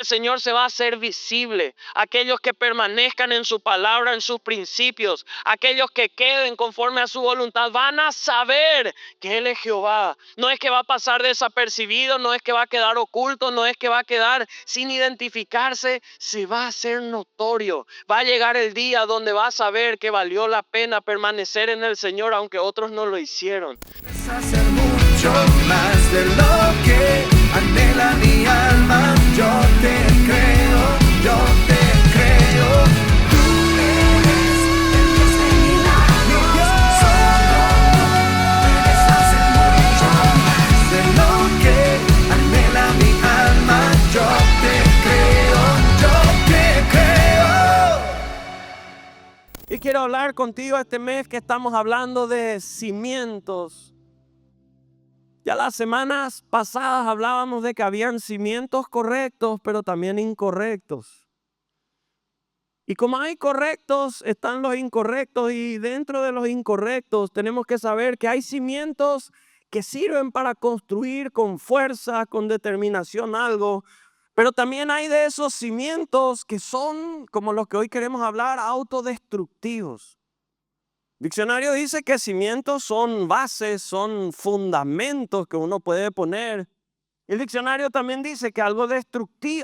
El Señor se va a hacer visible. Aquellos que permanezcan en su palabra, en sus principios, aquellos que queden conforme a su voluntad, van a saber que Él es Jehová. No es que va a pasar desapercibido, no es que va a quedar oculto, no es que va a quedar sin identificarse, se va a hacer notorio. Va a llegar el día donde va a saber que valió la pena permanecer en el Señor, aunque otros no lo hicieron. Hacer mucho más de lo que anhela mi alma. Yo te creo, yo te creo. Tú eres el Dios de milagros. Puedes hacer mucho más de lo que anhela mi alma. Yo te creo, yo te creo. Y quiero hablar contigo este mes que estamos hablando de cimientos. Ya las semanas pasadas hablábamos de que habían cimientos correctos, pero también incorrectos. Y como hay correctos, están los incorrectos, y dentro de los incorrectos tenemos que saber que hay cimientos que sirven para construir con fuerza, con determinación algo, pero también hay de esos cimientos que son, como los que hoy queremos hablar, autodestructivos. Diccionario dice que cimientos son bases, son fundamentos que uno puede poner. El diccionario también dice que algo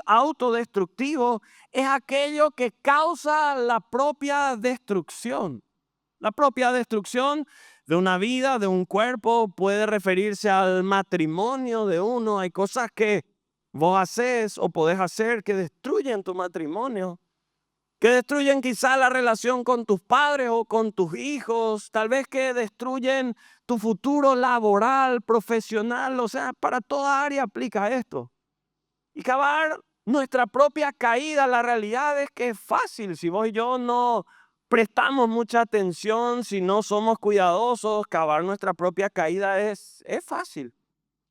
autodestructivo es aquello que causa la propia destrucción. La propia destrucción de una vida, de un cuerpo, puede referirse al matrimonio de uno. Hay cosas que vos haces o podés hacer que destruyen tu matrimonio, que destruyen quizá la relación con tus padres o con tus hijos, tal vez que destruyen tu futuro laboral, profesional, o sea, para toda área aplica esto. Y cavar nuestra propia caída, la realidad es que es fácil. Si vos y yo no prestamos mucha atención, si no somos cuidadosos, cavar nuestra propia caída es fácil.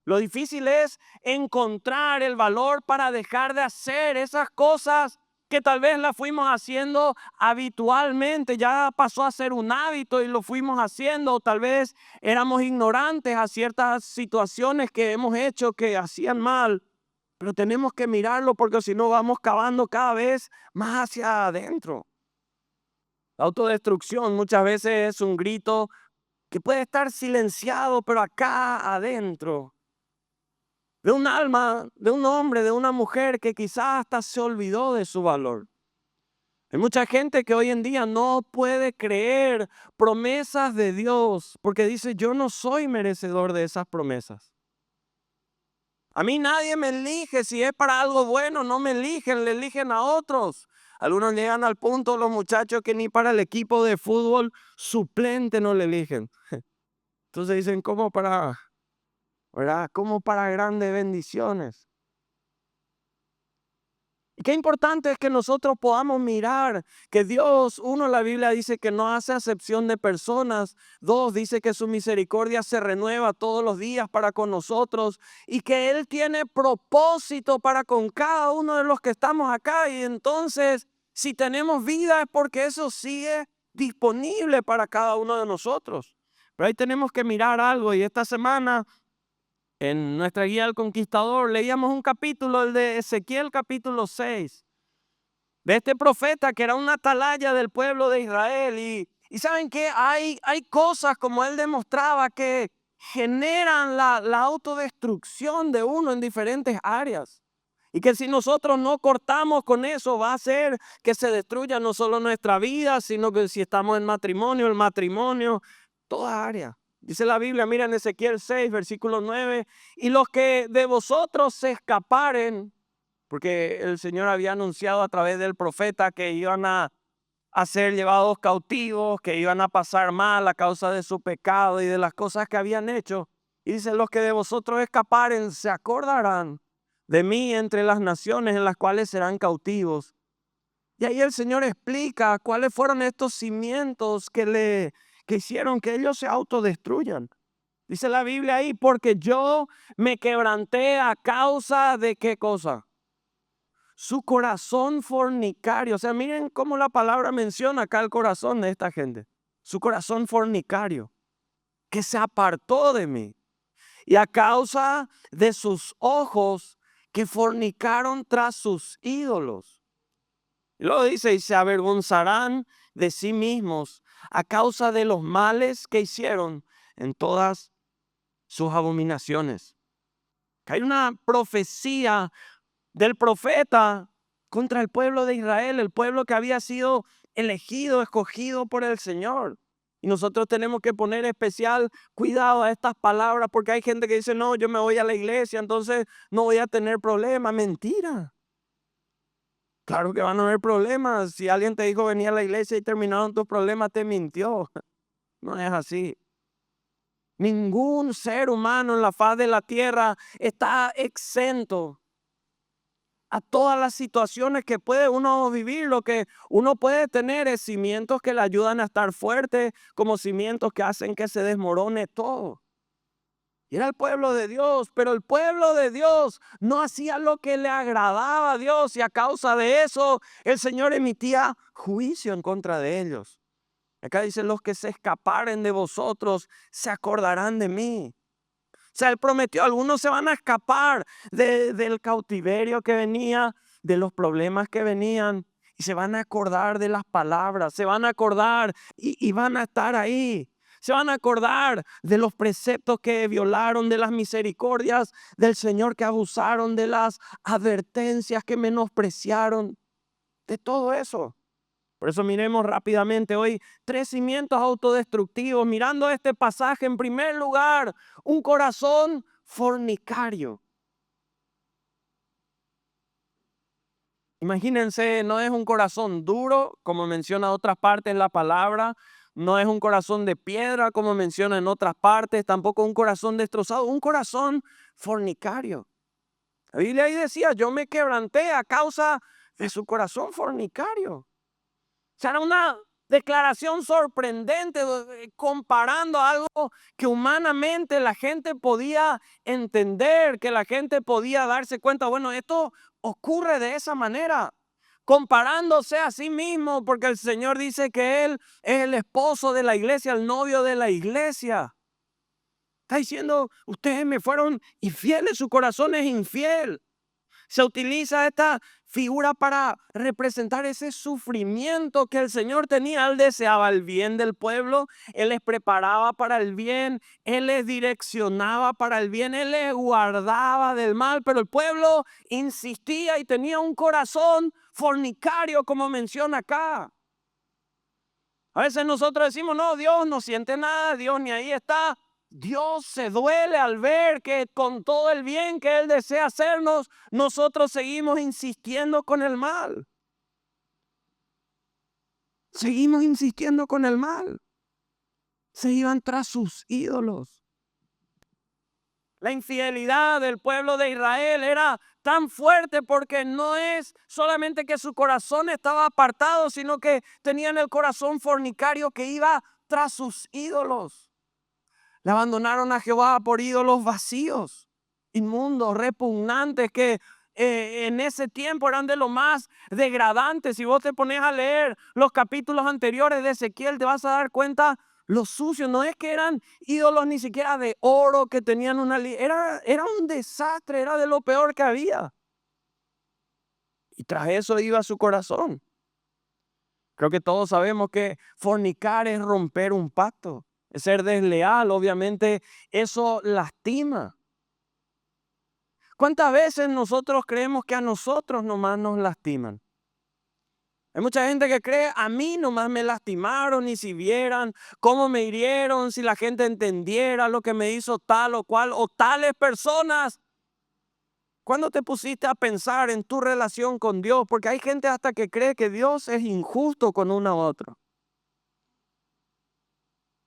Lo difícil es encontrar el valor para dejar de hacer esas cosas que tal vez las fuimos haciendo habitualmente, ya pasó a ser un hábito y lo fuimos haciendo, o tal vez éramos ignorantes a ciertas situaciones que hemos hecho que hacían mal, pero tenemos que mirarlo porque si no vamos cavando cada vez más hacia adentro. La autodestrucción muchas veces es un grito que puede estar silenciado, pero acá adentro, de un alma, de un hombre, de una mujer que quizás hasta se olvidó de su valor. Hay mucha gente que hoy en día no puede creer promesas de Dios porque dice, yo no soy merecedor de esas promesas. A mí nadie me elige, si es para algo bueno no me eligen, le eligen a otros. Algunos llegan al punto, los muchachos, que ni para el equipo de fútbol suplente no le eligen. Entonces dicen, ¿cómo para, verdad? ¿Cómo para grandes bendiciones? Y qué importante es que nosotros podamos mirar que Dios, uno, la Biblia dice que no hace acepción de personas. Dos, dice que su misericordia se renueva todos los días para con nosotros y que Él tiene propósito para con cada uno de los que estamos acá. Y entonces, si tenemos vida es porque eso sigue disponible para cada uno de nosotros. Pero ahí tenemos que mirar algo, y esta semana en nuestra guía al conquistador leíamos un capítulo, el de Ezequiel capítulo 6, de este profeta que era una atalaya del pueblo de Israel. Y ¿saben qué? Hay cosas, como él demostraba, que generan la autodestrucción de uno en diferentes áreas. Y que si nosotros no cortamos con eso, va a hacer que se destruya no solo nuestra vida, sino que si estamos en matrimonio, el matrimonio, toda área. Dice la Biblia, mira en Ezequiel 6, versículo 9, y los que de vosotros se escaparen, porque el Señor había anunciado a través del profeta que iban a ser llevados cautivos, que iban a pasar mal a causa de su pecado y de las cosas que habían hecho. Y dice, los que de vosotros escaparen se acordarán de mí entre las naciones en las cuales serán cautivos. Y ahí el Señor explica cuáles fueron estos cimientos que hicieron que ellos se autodestruyan. Dice la Biblia ahí, porque yo me quebranté a causa de ¿qué cosa? Su corazón fornicario. O sea, miren cómo la palabra menciona acá el corazón de esta gente. Su corazón fornicario, que se apartó de mí. Y a causa de sus ojos, que fornicaron tras sus ídolos. Y luego dice, y se avergonzarán de sí mismos a causa de los males que hicieron en todas sus abominaciones. Que hay una profecía del profeta contra el pueblo de Israel, el pueblo que había sido elegido, escogido por el Señor. Y nosotros tenemos que poner especial cuidado a estas palabras, porque hay gente que dice, no, yo me voy a la iglesia, entonces no voy a tener problemas. Mentira. Claro que van a haber problemas. Si alguien te dijo venir a la iglesia y terminaron tus problemas, te mintió. No es así. Ningún ser humano en la faz de la tierra está exento a todas las situaciones que puede uno vivir. Lo que uno puede tener es cimientos que le ayudan a estar fuerte, como cimientos que hacen que se desmorone todo. Y era el pueblo de Dios, pero el pueblo de Dios no hacía lo que le agradaba a Dios, y a causa de eso el Señor emitía juicio en contra de ellos. Acá dice, los que se escaparen de vosotros se acordarán de mí. O sea, Él prometió, algunos se van a escapar del cautiverio que venía, de los problemas que venían, y se van a acordar de las palabras, se van a acordar y van a estar ahí. Se van a acordar de los preceptos que violaron, de las misericordias del Señor que abusaron, de las advertencias que menospreciaron, de todo eso. Por eso miremos rápidamente hoy 3 cimientos autodestructivos. Mirando este pasaje, en primer lugar, un corazón fornicario. Imagínense, no es un corazón duro, como menciona otras partes en la palabra. No es un corazón de piedra, como menciona en otras partes. Tampoco un corazón destrozado, un corazón fornicario. La Biblia ahí decía, yo me quebranté a causa de su corazón fornicario. O sea, era una declaración sorprendente, comparando algo que humanamente la gente podía entender, que la gente podía darse cuenta. Bueno, esto ocurre de esa manera, comparándose a sí mismo, porque el Señor dice que Él es el esposo de la iglesia, el novio de la iglesia. Está diciendo, ustedes me fueron infieles, su corazón es infiel. Se utiliza esta figura para representar ese sufrimiento que el Señor tenía. Él deseaba el bien del pueblo, Él les preparaba para el bien, Él les direccionaba para el bien, Él les guardaba del mal, pero el pueblo insistía y tenía un corazón fornicario, como menciona acá. A veces nosotros decimos, no, Dios no siente nada, Dios ni ahí está. Dios se duele al ver que con todo el bien que Él desea hacernos, nosotros seguimos insistiendo con el mal. Seguimos insistiendo con el mal. Se iban tras sus ídolos. La infidelidad del pueblo de Israel era tan fuerte porque no es solamente que su corazón estaba apartado, sino que tenían el corazón fornicario que iba tras sus ídolos. Le abandonaron a Jehová por ídolos vacíos, inmundos, repugnantes, que en ese tiempo eran de lo más degradantes. Si vos te pones a leer los capítulos anteriores de Ezequiel, te vas a dar cuenta lo sucio. No es que eran ídolos ni siquiera de oro que tenían era un desastre, era de lo peor que había. Y tras eso iba su corazón. Creo que todos sabemos que fornicar es romper un pacto. Ser desleal, obviamente, eso lastima. ¿Cuántas veces nosotros creemos que a nosotros nomás nos lastiman? Hay mucha gente que cree, a mí nomás me lastimaron, y si vieran cómo me hirieron, si la gente entendiera lo que me hizo tal o cual o tales personas. ¿Cuándo te pusiste a pensar en tu relación con Dios? Porque hay gente hasta que cree que Dios es injusto con uno u otro.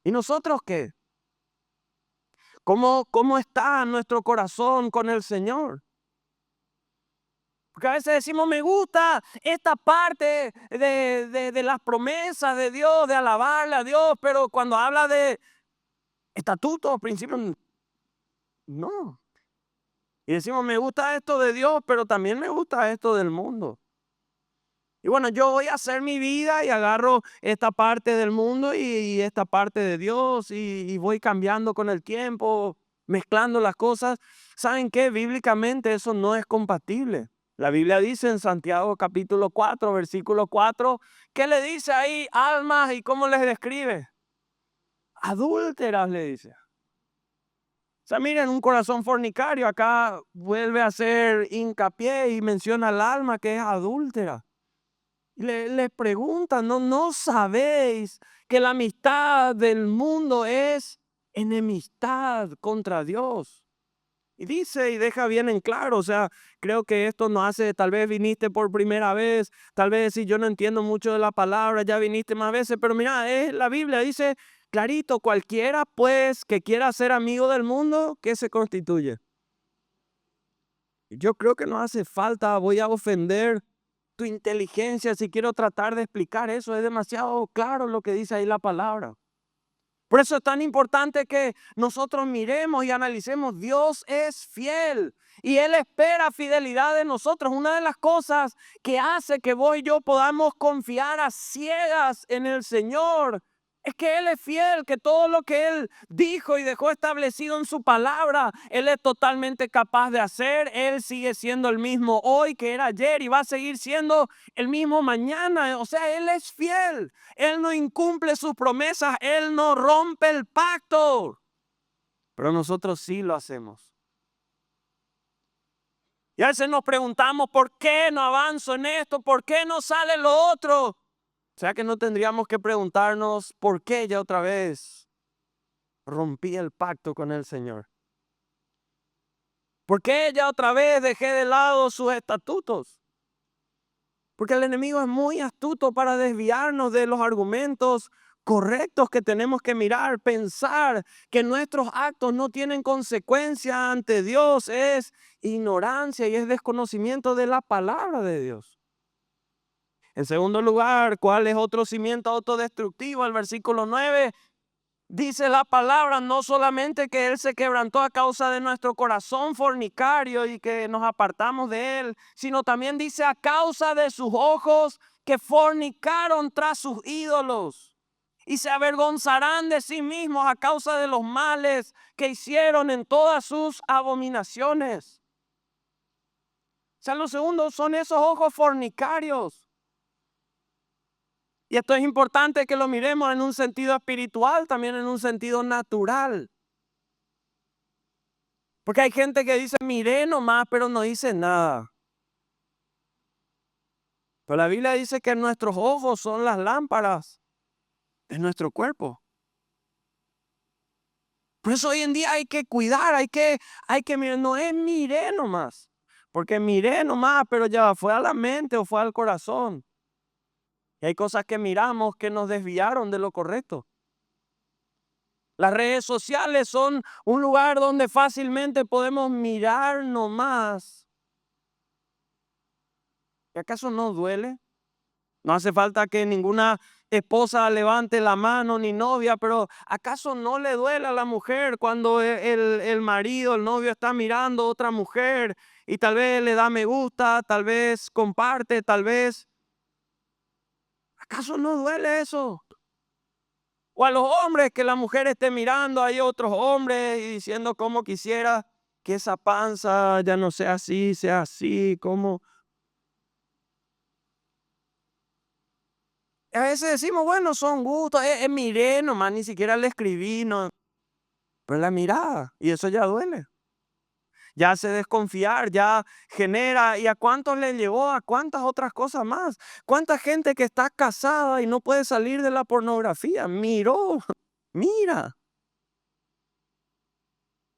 ¿Y nosotros qué? ¿Cómo está nuestro corazón con el Señor? Porque a veces decimos, me gusta esta parte de las promesas de Dios, de alabarle a Dios, pero cuando habla de estatutos, principios, no. Y decimos, me gusta esto de Dios, pero también me gusta esto del mundo. Y bueno, yo voy a hacer mi vida y agarro esta parte del mundo y esta parte de Dios y voy cambiando con el tiempo. mezclando las cosas. ¿Saben qué? Bíblicamente eso no es compatible. La Biblia dice en Santiago capítulo 4, versículo 4, ¿qué le dice ahí? Almas, ¿y cómo les describe? Adúlteras, le dice. O sea, miren, un corazón fornicario acá vuelve a hacer hincapié y menciona al alma que es adúltera. Y le preguntan, ¿no sabéis que la amistad del mundo es enemistad contra Dios? Y dice y deja bien en claro, o sea, creo que esto no hace, tal vez viniste por primera vez, tal vez si yo no entiendo mucho de la palabra, ya viniste más veces, pero mira, la Biblia dice clarito, cualquiera pues que quiera ser amigo del mundo, ¿qué se constituye? Yo creo que no hace falta, voy a ofender tu inteligencia si quiero tratar de explicar eso, es demasiado claro lo que dice ahí la palabra. Por eso es tan importante que nosotros miremos y analicemos. Dios es fiel y Él espera fidelidad de nosotros. Una de las cosas que hace que vos y yo podamos confiar a ciegas en el Señor es que Él es fiel, que todo lo que Él dijo y dejó establecido en su palabra, Él es totalmente capaz de hacer. Él sigue siendo el mismo hoy que era ayer y va a seguir siendo el mismo mañana. O sea, Él es fiel. Él no incumple sus promesas, Él no rompe el pacto. Pero nosotros sí lo hacemos. Y a veces nos preguntamos, ¿por qué no avanzo en esto? ¿Por qué no sale lo otro? O sea que no tendríamos que preguntarnos, ¿por qué ya otra vez rompí el pacto con el Señor? ¿Por qué ya otra vez dejé de lado sus estatutos? Porque el enemigo es muy astuto para desviarnos de los argumentos correctos que tenemos que mirar. Pensar que nuestros actos no tienen consecuencia ante Dios es ignorancia y es desconocimiento de la palabra de Dios. En segundo lugar, ¿cuál es otro cimiento autodestructivo? El versículo 9 dice la palabra no solamente que Él se quebrantó a causa de nuestro corazón fornicario y que nos apartamos de Él, sino también dice a causa de sus ojos que fornicaron tras sus ídolos y se avergonzarán de sí mismos a causa de los males que hicieron en todas sus abominaciones. O sea, lo segundo son esos ojos fornicarios. Y esto es importante que lo miremos en un sentido espiritual, también en un sentido natural. Porque hay gente que dice, miré nomás, pero no dice nada. Pero la Biblia dice que nuestros ojos son las lámparas de nuestro cuerpo. Por eso hoy en día hay que cuidar, hay que mirar, no es miré nomás. Porque miré nomás, pero ya fue a la mente o fue al corazón. Y hay cosas que miramos que nos desviaron de lo correcto. Las redes sociales son un lugar donde fácilmente podemos mirar nomás. ¿Y acaso no duele? No hace falta que ninguna esposa levante la mano ni novia, pero ¿acaso no le duele a la mujer cuando el marido, el novio está mirando a otra mujer y tal vez le da me gusta, tal vez comparte, tal vez? ¿Acaso no duele eso? O a los hombres que la mujer esté mirando, hay otros hombres y diciendo cómo quisiera que esa panza ya no sea así, como. A veces decimos, bueno, son gustos, miré nomás, ni siquiera le escribí, no. Pero la mirada, y eso ya duele. Ya hace desconfiar, ya genera, ¿y a cuántos le llevó? ¿A cuántas otras cosas más? ¿Cuánta gente que está casada y no puede salir de la pornografía? Miró, mira.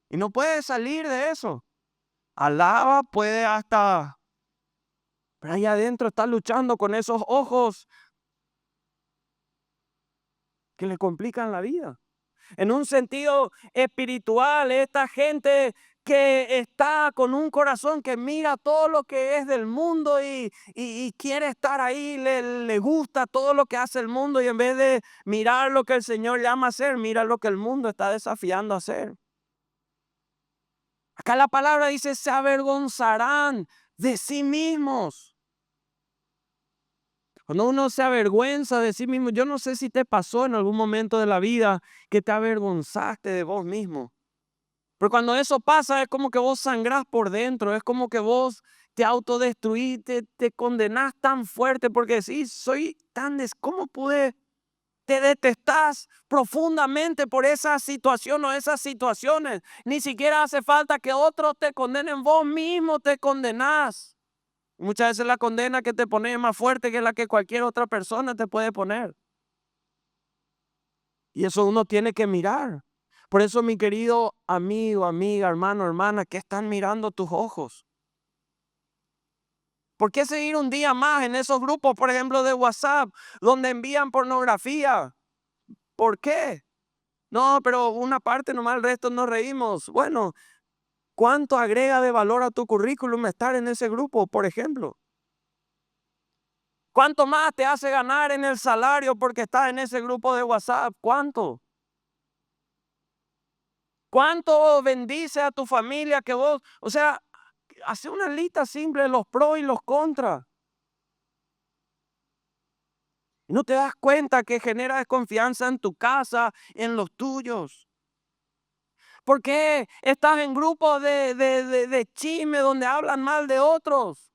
Y no puede salir de eso. Alaba, puede hasta. Pero ahí adentro está luchando con esos ojos que le complican la vida. En un sentido espiritual, esta gente que está con un corazón que mira todo lo que es del mundo y quiere estar ahí, le gusta todo lo que hace el mundo y en vez de mirar lo que el Señor llama a hacer, mira lo que el mundo está desafiando a hacer. Acá la palabra dice, se avergonzarán de sí mismos. Cuando uno se avergüenza de sí mismo, yo no sé si te pasó en algún momento de la vida que te avergonzaste de vos mismo. Pero cuando eso pasa es como que vos sangrás por dentro, es como que vos te autodestruís, te condenás tan fuerte porque decís, ¿cómo pude? Te detestás profundamente por esa situación o esas situaciones. Ni siquiera hace falta que otros te condenen, vos mismo te condenás. Muchas veces la condena que te pones es más fuerte que la que cualquier otra persona te puede poner. Y eso uno tiene que mirar. Por eso, mi querido amigo, amiga, hermano, hermana, ¿qué están mirando tus ojos? ¿Por qué seguir un día más en esos grupos, por ejemplo, de WhatsApp, donde envían pornografía? ¿Por qué? No, pero una parte nomás, el resto nos reímos. Bueno, ¿cuánto agrega de valor a tu currículum estar en ese grupo, por ejemplo? ¿Cuánto más te hace ganar en el salario porque estás en ese grupo de WhatsApp? ¿Cuánto? ¿Cuánto bendice a tu familia que vos, hace una lista simple de los pros y los contras? No te das cuenta que genera desconfianza en tu casa, en los tuyos. ¿Por qué estás en grupos de chisme donde hablan mal de otros?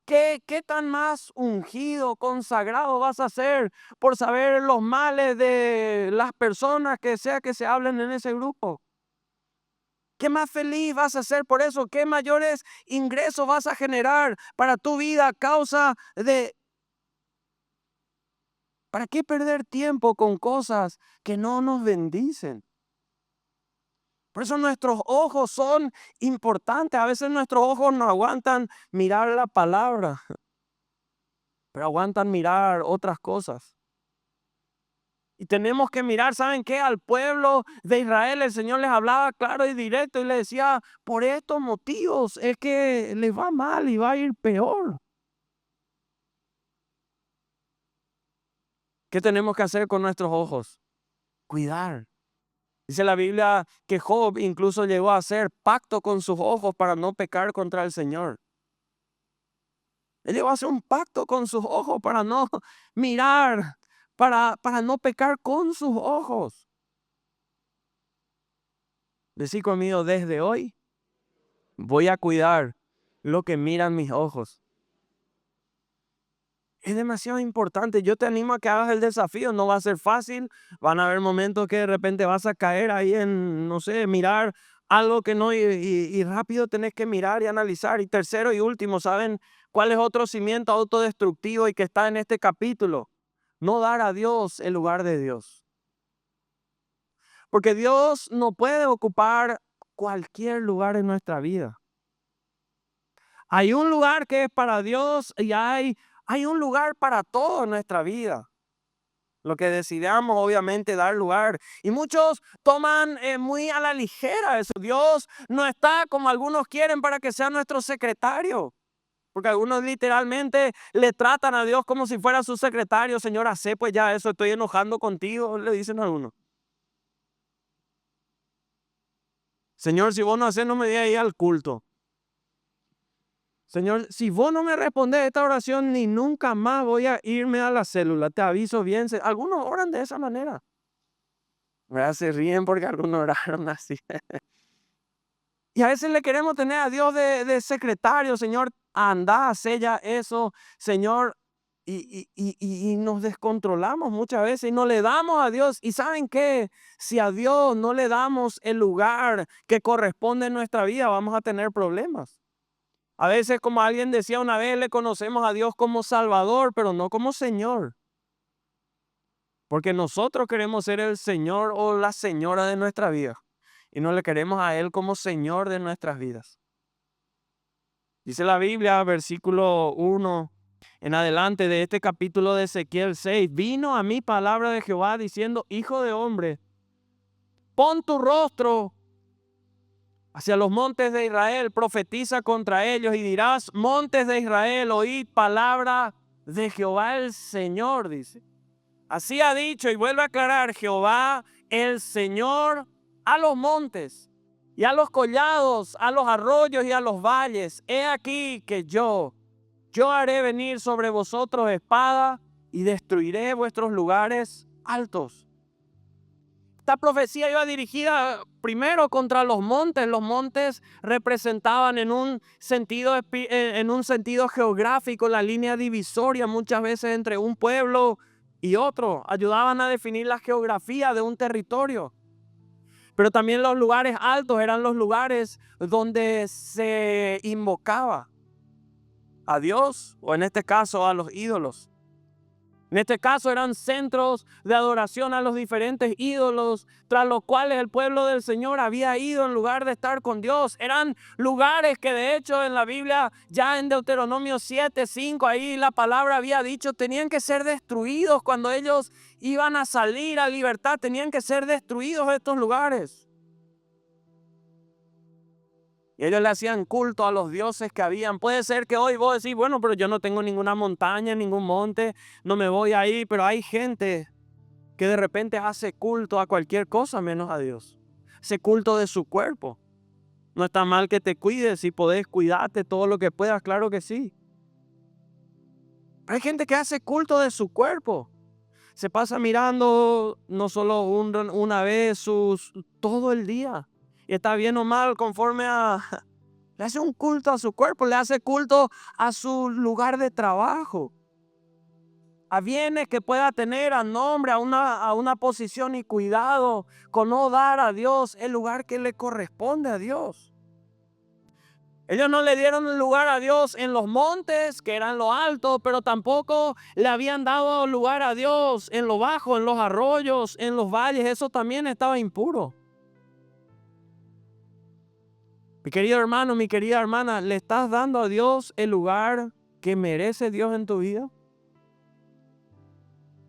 ¿Qué tan más ungido, consagrado vas a ser por saber los males de las personas que sea que se hablen en ese grupo? ¿Qué más feliz vas a ser por eso? ¿Qué mayores ingresos vas a generar para tu vida a causa de... ¿Para qué perder tiempo con cosas que no nos bendicen? Por eso nuestros ojos son importantes. A veces nuestros ojos no aguantan mirar la palabra, pero aguantan mirar otras cosas. Y tenemos que mirar, ¿saben qué? Al pueblo de Israel el Señor les hablaba claro y directo y les decía, por estos motivos es que les va mal y va a ir peor. ¿Qué tenemos que hacer con nuestros ojos? Cuidar. Dice la Biblia que Job incluso llegó a hacer pacto con sus ojos para no pecar contra el Señor. Él llegó a hacer un pacto con sus ojos para no mirar, para no pecar con sus ojos. Decí conmigo, desde hoy voy a cuidar lo que miran mis ojos. Es demasiado importante. Yo te animo a que hagas el desafío. No va a ser fácil. Van a haber momentos que de repente vas a caer ahí en, no sé, mirar algo que no, y rápido tenés que mirar y analizar. Y tercero y último, ¿saben cuál es otro cimiento autodestructivo y que está en este capítulo? No dar a Dios el lugar de Dios. Porque Dios no puede ocupar cualquier lugar en nuestra vida. Hay un lugar que es para Dios y hay un lugar para todo en nuestra vida. Lo que decidamos, obviamente, dar lugar. Y muchos toman muy a la ligera eso. Dios no está como algunos quieren para que sea nuestro secretario. Porque algunos literalmente le tratan a Dios como si fuera su secretario. Señor, hacé pues ya eso, estoy enojando contigo, le dicen a algunos. Señor, si vos no haces, no me digas ahí al culto. Señor, si vos no me respondes esta oración, ni nunca más voy a irme a la célula. Te aviso bien. Algunos oran de esa manera. ¿Verdad? Se ríen porque algunos oraron así. Y a veces le queremos tener a Dios de secretario. Señor, anda, sella eso. Señor, y nos descontrolamos muchas veces y no le damos a Dios. ¿Y saben qué? Si a Dios no le damos el lugar que corresponde en nuestra vida, vamos a tener problemas. A veces, como alguien decía una vez, le conocemos a Dios como Salvador, pero no como Señor. Porque nosotros queremos ser el Señor o la señora de nuestra vida. Y no le queremos a Él como Señor de nuestras vidas. Dice la Biblia, versículo 1 en adelante de este capítulo de Ezequiel 6. Vino a mí palabra de Jehová diciendo, hijo de hombre, pon tu rostro hacia los montes de Israel, profetiza contra ellos y dirás, montes de Israel, oíd palabra de Jehová el Señor, dice. Así ha dicho y vuelve a aclarar Jehová el Señor a los montes y a los collados, a los arroyos y a los valles. He aquí que yo haré venir sobre vosotros espada y destruiré vuestros lugares altos. esta profecía iba dirigida primero contra los montes. Los montes representaban en un sentido geográfico la línea divisoria muchas veces entre un pueblo y otro. Ayudaban a definir la geografía de un territorio. Pero también los lugares altos eran los lugares donde se invocaba a Dios, o en este caso a los ídolos. En este caso eran centros de adoración a los diferentes ídolos, tras los cuales el pueblo del Señor había ido en lugar de estar con Dios. Eran lugares que de hecho en la Biblia, ya en Deuteronomio 7:5, ahí la palabra había dicho, tenían que ser destruidos cuando ellos iban a salir a libertad, tenían que ser destruidos estos lugares. Y ellos le hacían culto a los dioses que habían. Puede ser que hoy vos decís, bueno, pero yo no tengo ninguna montaña, ningún monte, no me voy ahí. Pero hay gente que de repente hace culto a cualquier cosa menos a Dios. Hace culto de su cuerpo. No está mal que te cuides, si podés cuidarte todo lo que puedas, claro que sí. Hay gente que hace culto de su cuerpo. Se pasa mirando no solo una vez, todo el día. Y está bien o mal conforme le hace un culto a su cuerpo, le hace culto a su lugar de trabajo, a bienes que pueda tener, a nombre, a una posición, y cuidado con no dar a Dios el lugar que le corresponde a Dios. Ellos no le dieron el lugar a Dios en los montes, que eran lo alto, pero tampoco le habían dado lugar a Dios en lo bajo, en los arroyos, en los valles. Eso también estaba impuro. Mi querido hermano, mi querida hermana, ¿le estás dando a Dios el lugar que merece Dios en tu vida?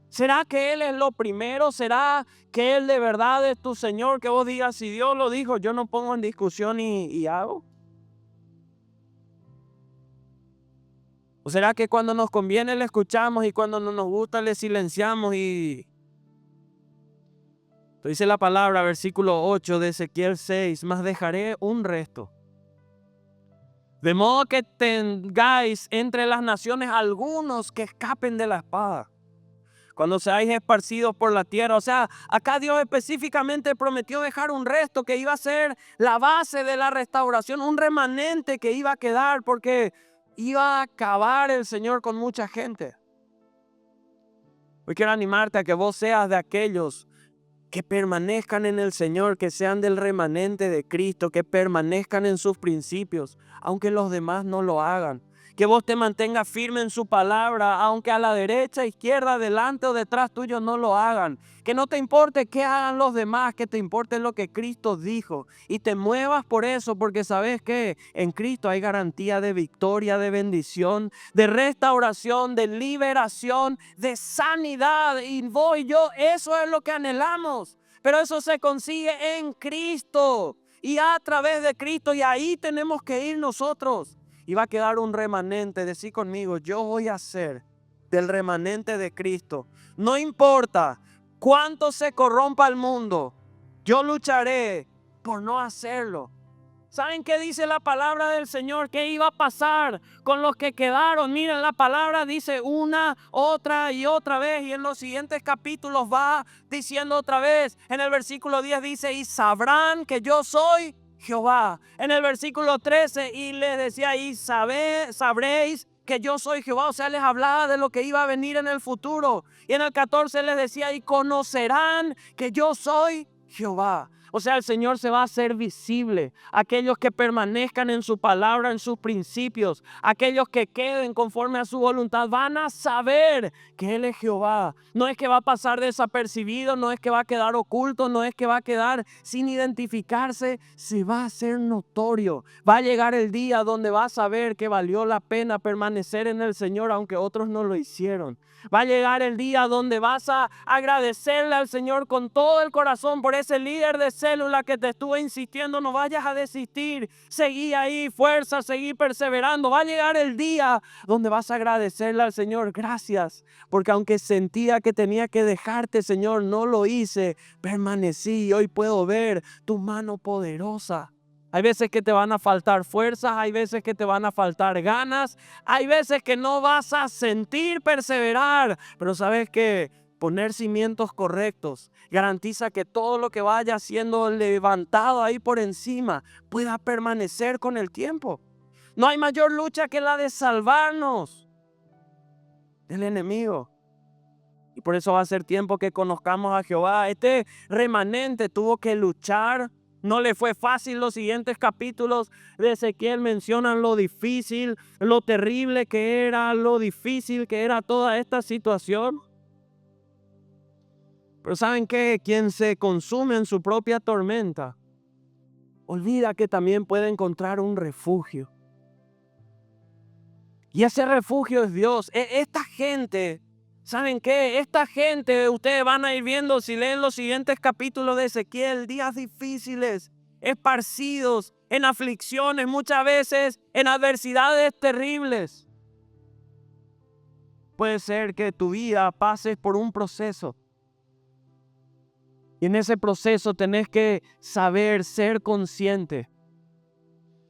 ¿Será que Él es lo primero? ¿Será que Él de verdad es tu Señor? Que vos digas, si Dios lo dijo, yo no pongo en discusión y hago. ¿O será que cuando nos conviene le escuchamos y cuando no nos gusta le silenciamos? Y dice la palabra, versículo 8 de Ezequiel 6, mas dejaré un resto, de modo que tengáis entre las naciones algunos que escapen de la espada, cuando seáis esparcidos por la tierra. O sea, acá Dios específicamente prometió dejar un resto que iba a ser la base de la restauración, un remanente que iba a quedar porque iba a acabar el Señor con mucha gente. Hoy quiero animarte a que vos seas de aquellos que permanezcan en el Señor, que sean del remanente de Cristo, que permanezcan en sus principios, aunque los demás no lo hagan. Que vos te mantengas firme en su palabra, aunque a la derecha, izquierda, delante o detrás tuyo no lo hagan. Que no te importe qué hagan los demás, que te importe lo que Cristo dijo. Y te muevas por eso, porque sabes que en Cristo hay garantía de victoria, de bendición, de restauración, de liberación, de sanidad. Y vos y yo, eso es lo que anhelamos. Pero eso se consigue en Cristo y a través de Cristo. Y ahí tenemos que ir nosotros. Y va a quedar un remanente. Decí conmigo, yo voy a ser del remanente de Cristo. No importa cuánto se corrompa el mundo, yo lucharé por no hacerlo. ¿Saben qué dice la palabra del Señor? ¿Qué iba a pasar con los que quedaron? Miren, la palabra dice una, otra y otra vez. Y en los siguientes capítulos va diciendo otra vez. En el versículo 10 dice, y sabrán que yo soy Jehová. En el versículo 13, y les decía, y sabréis que yo soy Jehová. O sea, les hablaba de lo que iba a venir en el futuro. Y en el 14 les decía, y conocerán que yo soy Jehová. O sea, el Señor se va a hacer visible. Aquellos que permanezcan en su palabra, en sus principios, aquellos que queden conforme a su voluntad, van a saber que Él es Jehová. No es que va a pasar desapercibido, no es que va a quedar oculto, no es que va a quedar sin identificarse, se va a hacer notorio. Va a llegar el día donde vas a saber que valió la pena permanecer en el Señor, aunque otros no lo hicieron. Va a llegar el día donde vas a agradecerle al Señor con todo el corazón por ese líder de célula que te estuvo insistiendo. No vayas a desistir, seguí ahí, fuerza, seguí perseverando. Va a llegar el día donde vas a agradecerle al Señor, gracias, porque aunque sentía que tenía que dejarte, Señor, no lo hice, permanecí y hoy puedo ver tu mano poderosa. Hay veces que te van a faltar fuerzas, hay veces que te van a faltar ganas, hay veces que no vas a sentir perseverar, pero ¿sabes qué? poner cimientos correctos, garantiza que todo lo que vaya siendo levantado ahí por encima pueda permanecer con el tiempo. No hay mayor lucha que la de salvarnos del enemigo. Y por eso va a ser tiempo que conozcamos a Jehová. Este remanente tuvo que luchar. No le fue fácil. Los siguientes capítulos de Ezequiel mencionan lo difícil, lo terrible que era, lo difícil que era toda esta situación. Pero ¿saben qué? Quien se consume en su propia tormenta, olvida que también puede encontrar un refugio. Y ese refugio es Dios. Esta gente, ¿saben qué? Esta gente, ustedes van a ir viendo si leen los siguientes capítulos de Ezequiel, días difíciles, esparcidos en aflicciones, muchas veces en adversidades terribles. Puede ser que tu vida pases por un proceso. Y en ese proceso tenés que saber, ser consciente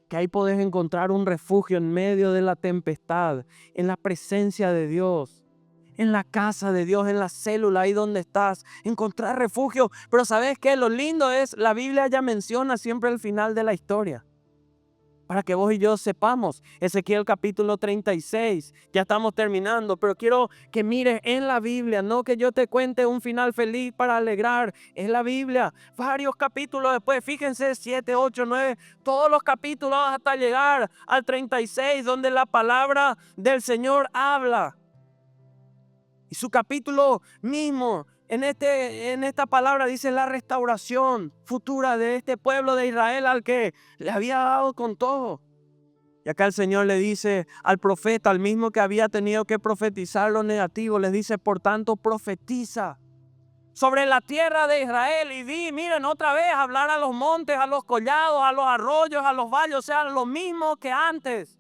que ahí podés encontrar un refugio en medio de la tempestad, en la presencia de Dios, en la casa de Dios, en la célula, ahí donde estás, encontrar refugio. Pero ¿sabes qué? Lo lindo es, la Biblia ya menciona siempre el final de la historia, para que vos y yo sepamos. Ezequiel capítulo 36, ya estamos terminando, pero quiero que mires en la Biblia, no que yo te cuente un final feliz para alegrar. Es la Biblia, varios capítulos después, fíjense, 7, 8, 9, todos los capítulos hasta llegar al 36, donde la palabra del Señor habla. Y su capítulo mismo, en esta palabra dice la restauración futura de este pueblo de Israel al que le había dado con todo. Y acá el Señor le dice al profeta, al mismo que había tenido que profetizar lo negativo, les dice, por tanto, profetiza sobre la tierra de Israel y di, miren, otra vez hablar a los montes, a los collados, a los arroyos, a los valles, o sea, lo mismo que antes.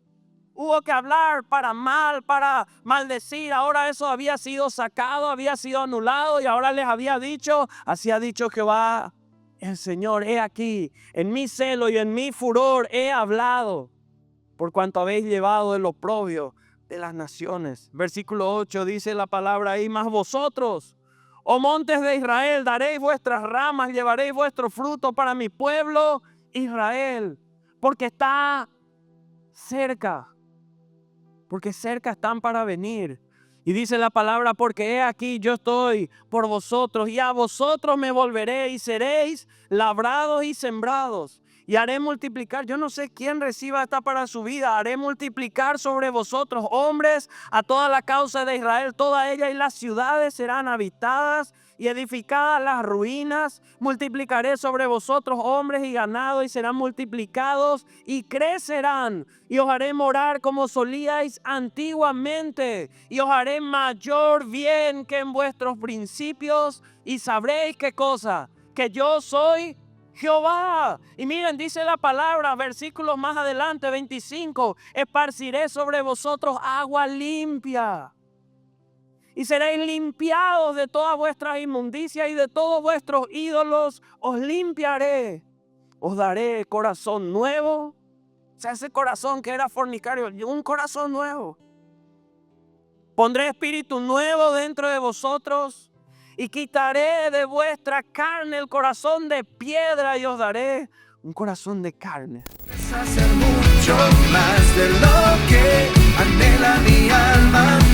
Hubo que hablar para mal, para maldecir. Ahora eso había sido sacado, había sido anulado y ahora les había dicho, así ha dicho Jehová el Señor, he aquí, en mi celo y en mi furor he hablado, por cuanto habéis llevado el oprobio de las naciones. Versículo 8 dice la palabra ahí, mas vosotros, oh montes de Israel, daréis vuestras ramas, llevaréis vuestro fruto para mi pueblo Israel, porque está cerca. Porque cerca están para venir. Y dice la palabra, porque he aquí yo estoy por vosotros y a vosotros me volveré y seréis labrados y sembrados. Y haré multiplicar, yo no sé quién reciba esta para su vida, haré multiplicar sobre vosotros hombres a toda la causa de Israel, toda ella y las ciudades serán habitadas y edificadas las ruinas. Multiplicaré sobre vosotros hombres y ganado y serán multiplicados y crecerán. Y os haré morar como solíais antiguamente y os haré mayor bien que en vuestros principios y sabréis qué cosa, que yo soy Jehová. Y miren, dice la palabra, versículos más adelante, 25, esparciré sobre vosotros agua limpia. Y seréis limpiados de todas vuestras inmundicias y de todos vuestros ídolos os limpiaré. Os daré corazón nuevo. O sea, ese corazón que era fornicario, un corazón nuevo. Pondré espíritu nuevo dentro de vosotros. Y quitaré de vuestra carne el corazón de piedra y os daré un corazón de carne. Es hacer mucho más de lo que anhela mi alma.